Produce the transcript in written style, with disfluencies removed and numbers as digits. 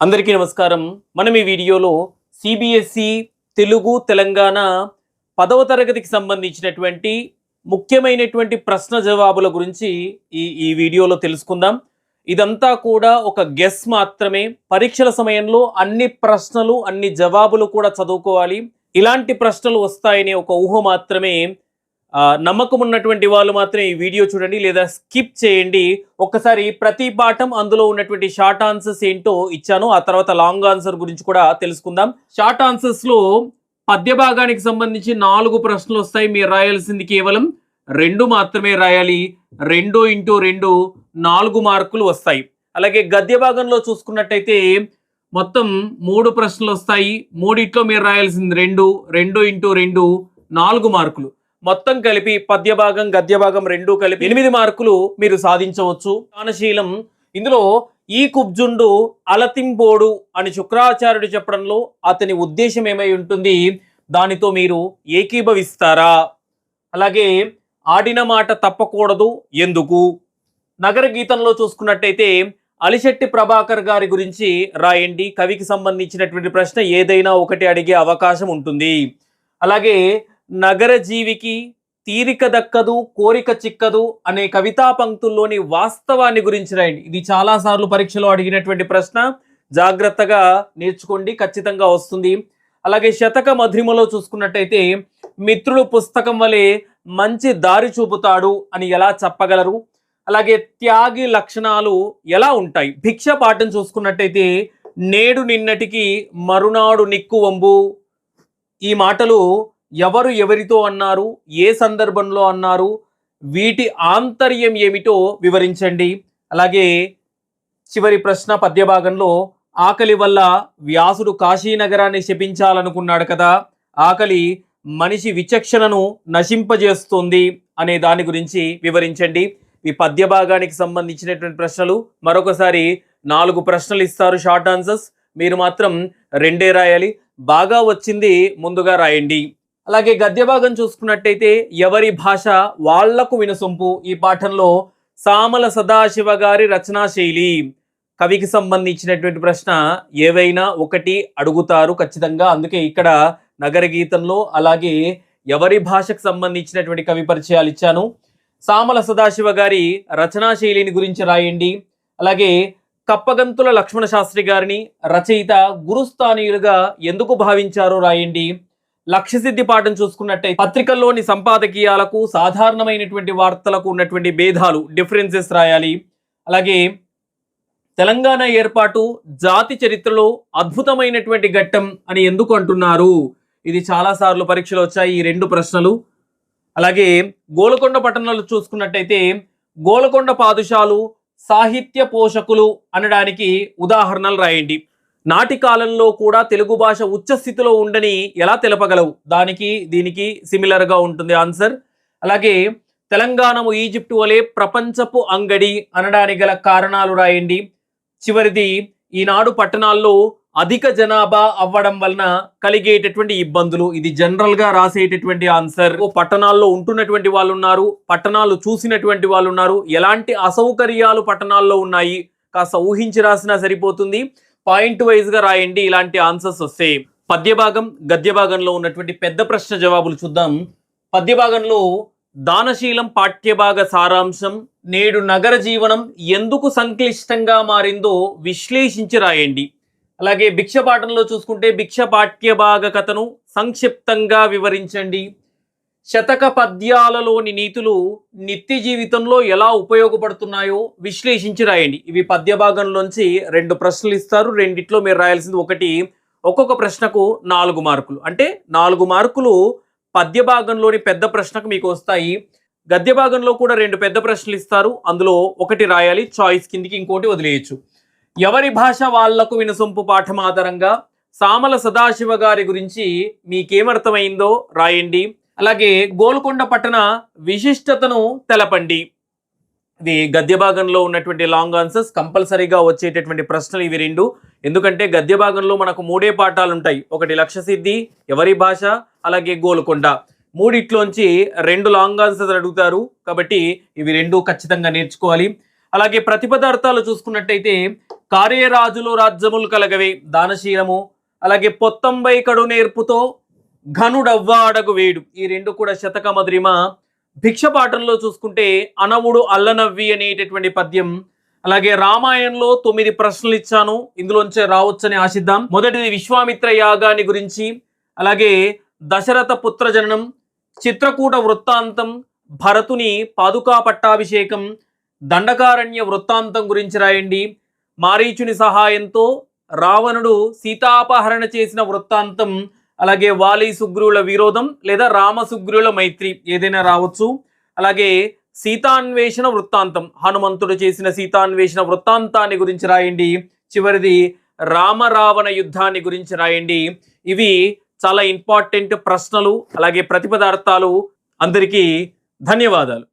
అందరికీ నమస్కారం. మనం ఈ వీడియోలో సిబిఎస్ఈ తెలుగు తెలంగాణ 10వ తరగతికి సంబంధించినటువంటి ముఖ్యమైనటువంటి ప్రశ్న జవాబుల గురించి ఈ వీడియోలో తెలుసుకుందాం. ఇదంతా కూడా ఒక గెస్ మాత్రమే. పరీక్షల సమయంలో అన్ని ప్రశ్నలు అన్ని జవాబులు కూడా చదువుకోవాలి. ఇలాంటి ప్రశ్నలు వస్తాయనే ఒక ఊహ మాత్రమే. నమ్మకం ఉన్నటువంటి వాళ్ళు మాత్రం ఈ వీడియో చూడండి, లేదా స్కిప్ చేయండి. ఒక్కసారి ప్రతి పాఠం అందులో ఉన్నటువంటి షార్ట్ ఆన్సర్స్ ఏంటో ఇచ్చాను, ఆ తర్వాత లాంగ్ ఆన్సర్ గురించి కూడా తెలుసుకుందాం. షార్ట్ ఆన్సర్స్ లో పద్య భాగానికి సంబంధించి 4 ప్రశ్నలు వస్తాయి. మీరు రాయాల్సింది కేవలం 2 మాత్రమే రాయాలి. 2 × 2 4 మార్కులు వస్తాయి. అలాగే గద్య భాగంలో చూసుకున్నట్టయితే మొత్తం 3 ప్రశ్నలు వస్తాయి. 3 మీరు రాయాల్సింది 2 × 2 4 మార్కులు. మొత్తం కలిపి పద్య భాగం గద్య భాగం 2 కలిపి 8 మార్కులు మీరు సాధించవచ్చు. దానశీలం ఇందులో ఈ కుబ్జుండు అలతింబోడు అని శుక్రాచార్యుడు చెప్పడంలో అతని ఉద్దేశం ఏమై ఉంటుంది, దానితో మీరు ఏకీభవిస్తారా? అలాగే ఆడిన మాట తప్పకూడదు ఎందుకు? నగర గీతంలో చూసుకున్నట్టయితే అలిశెట్టి ప్రభాకర్ గారి గురించి రాయండి. కవికి సంబంధించినటువంటి ప్రశ్న ఏదైనా ఒకటి అడిగే అవకాశం ఉంటుంది. అలాగే నగర జీవికి తీరిక దక్కదు కోరిక చిక్కదు అనే కవితా పంక్తుల్లోని వాస్తవాన్ని గురించి రాయండి. ఇది చాలాసార్లు పరీక్షలో అడిగినటువంటి ప్రశ్న. జాగ్రత్తగా నేర్చుకోండి, ఖచ్చితంగా వస్తుంది. అలాగే శతక మధురిమలో చూసుకున్నట్టయితే మిత్రుడు పుస్తకం వలె మంచి దారి చూపుతాడు అని ఎలా చెప్పగలరు? అలాగే త్యాగి లక్షణాలు ఎలా ఉంటాయి? భిక్ష పాఠం చూసుకున్నట్టయితే నేడు నిన్నటికి మరునాడు నిక్కువంబు. ఈ మాటలు ఎవరు ఎవరితో అన్నారు, ఏ సందర్భంలో అన్నారు, వీటి ఆంతర్యం ఏమిటో వివరించండి. అలాగే చివరి ప్రశ్న పద్య భాగంలో ఆకలి వల్ల వ్యాసుడు కాశీనగరాన్ని శపించాలనుకున్నాడు కదా, ఆకలి మనిషి విచక్షణను నశింపజేస్తుంది అనే దాని గురించి వివరించండి. ఈ పద్య భాగానికి సంబంధించినటువంటి ప్రశ్నలు. మరొకసారి 4 ప్రశ్నలు ఇస్తారు షార్ట్ ఆన్సర్స్. మీరు మాత్రం 2 రాయాలి. బాగా వచ్చింది ముందుగా రాయండి. అలాగే గద్య భాగం చూసుకున్నట్టయితే ఎవరి భాష వాళ్లకు వినసొంపు. ఈ పాఠంలో సామల సదాశివ గారి రచనా శైలి. కవికి సంబంధించినటువంటి ప్రశ్న ఏవైనా ఒకటి అడుగుతారు ఖచ్చితంగా. అందుకే ఇక్కడ నగర గీతంలో అలాగే ఎవరి భాషకు సంబంధించినటువంటి కవి పరిచయాలు ఇచ్చాను. సామల సదాశివ గారి రచనా శైలిని గురించి రాయండి. అలాగే కప్పగంతుల లక్ష్మణ శాస్త్రి గారిని రచయిత గురుస్థానీయులుగా ఎందుకు భావించారో రాయండి. లక్ష్యసిద్ధి పాఠం చూసుకున్నట్టయితే పత్రికల్లోని సంపాదకీయాలకు సాధారణమైనటువంటి వార్తలకు ఉన్నటువంటి భేదాలు, డిఫరెన్సెస్ రాయాలి. అలాగే తెలంగాణ ఏర్పాటు జాతి చరిత్రలో అద్భుతమైనటువంటి ఘట్టం అని ఎందుకు అంటున్నారు? ఇది చాలాసార్లు పరీక్షలు వచ్చాయి ఈ 2 ప్రశ్నలు. అలాగే గోల్కొండ పట్టణాలు చూసుకున్నట్టయితే గోల్కొండ పాదుషాలు సాహిత్య పోషకులు అనడానికి ఉదాహరణలు రాయండి. నాటి కాలంలో కూడా తెలుగు భాష ఉచ్చస్థితిలో ఉండని ఎలా తెలపగలవు? దీనికి సిమిలర్గా ఉంటుంది ఆన్సర్. అలాగే తెలంగాణము ఈజిప్టు వలె ప్రపంచపు అంగడి అనడానికి గల కారణాలు రాయండి. చివరిది ఈనాడు పట్టణాల్లో అధిక జనాభా అవ్వడం వలన కలిగేటటువంటి ఇబ్బందులు. ఇది జనరల్ గా రాసేటటువంటి ఆన్సర్. పట్టణాల్లో ఉంటున్నటువంటి వాళ్ళు ఉన్నారు, పట్టణాలు చూసినటువంటి వాళ్ళు ఉన్నారు. ఎలాంటి అసౌకర్యాలు పట్టణాల్లో ఉన్నాయి కాస్త ఊహించి రాసినా సరిపోతుంది. పాయింట్ వైజ్ గా రాయండి, ఇలాంటి ఆన్సర్స్ వస్తాయి. పద్య భాగం గద్య భాగంలో ఉన్నటువంటి పెద్ద ప్రశ్న జవాబులు చూద్దాం. పద్య భాగంలో దానశీలం పాఠ్యభాగ సారాంశం, నేడు నగర జీవనం ఎందుకు సంక్లిష్టంగా మారిందో విశ్లేషించి రాయండి. అలాగే భిక్ష పాఠంలో చూసుకుంటే భిక్ష పాఠ్యభాగ కథను సంక్షిప్తంగా వివరించండి. శతక పద్యాలలోని నీతులు నిత్య జీవితంలో ఎలా ఉపయోగపడుతున్నాయో విశ్లేషించి రాయండి. ఇవి పద్య భాగంలోంచి 2 ప్రశ్నలు ఇస్తారు. 2 మీరు రాయాల్సింది ఒకటి. ఒక్కొక్క ప్రశ్నకు 4 మార్కులు. అంటే 4 మార్కులు పద్య భాగంలోని పెద్ద ప్రశ్నకు మీకు వస్తాయి. గద్య భాగంలో కూడా 2 పెద్ద ప్రశ్నలు ఇస్తారు. అందులో ఒకటి రాయాలి, చాయిస్ కిందికి ఇంకోటి వదిలేయచ్చు. ఎవరి భాష వాళ్లకు వినసొంపు పాఠం ఆధారంగా సామల సదాశివ గారి గురించి మీకేమర్థమైందో రాయండి. అలాగే గోల్కొండ పట్టణ విశిష్టతను తెలపండి. ఇది గద్య భాగంలో ఉన్నటువంటి లాంగ్ ఆన్సర్స్. కంపల్సరీగా వచ్చేటటువంటి ప్రశ్నలు ఇవి 2. ఎందుకంటే గద్య భాగంలో మనకు 3 పాఠాలు ఉంటాయి. ఒకటి లక్ష్యసిద్ధి, ఎవరి భాష, అలాగే గోల్కొండ. 3 2 లాంగ్ ఆన్సర్స్ అడుగుతారు కాబట్టి ఇవి 2 ఖచ్చితంగా నేర్చుకోవాలి. అలాగే ప్రతిపదార్థాలు చూసుకున్నట్టయితే కార్యరాజులు రాజ్యములు కలగవే దానశీలము, అలాగే పొత్తంబై కడు నేర్పుతో ఘనుడవ్వాడగు వేడు, ఈ రెండు కూడా శతక మధురిమ. భిక్షపాఠంలో చూసుకుంటే అనవుడు అల్లనవ్వి అనేటటువంటి పద్యం. అలాగే రామాయణంలో 9 ప్రశ్నలు ఇచ్చాను, ఇందులోంచే రావచ్చని ఆశిద్దాం. మొదటిది విశ్వామిత్ర యాగాన్ని గురించి, అలాగే దశరథ పుత్ర జననం, చిత్రకూట వృత్తాంతం, భరతుని పాదుకా పట్టాభిషేకం, దండకారణ్య వృత్తాంతం గురించి రాయండి. మారీచుని సహాయంతో రావణుడు సీతాపహరణ చేసిన వృత్తాంతం, అలాగే వాలి సుగ్రీవుల విరోధం లేదా రామ సుగ్రీవుల మైత్రి ఏదైనా రావచ్చు. అలాగే సీతాన్వేషణ వృత్తాంతం, హనుమంతుడు చేసిన సీతాన్వేషణ వృత్తాంతాన్ని గురించి రాయండి. చివరిది రామరావణ యుద్ధాన్ని గురించి రాయండి. ఇవి చాలా ఇంపార్టెంట్ ప్రశ్నలు, అలాగే ప్రతిపదార్థాలు. అందరికీ ధన్యవాదాలు.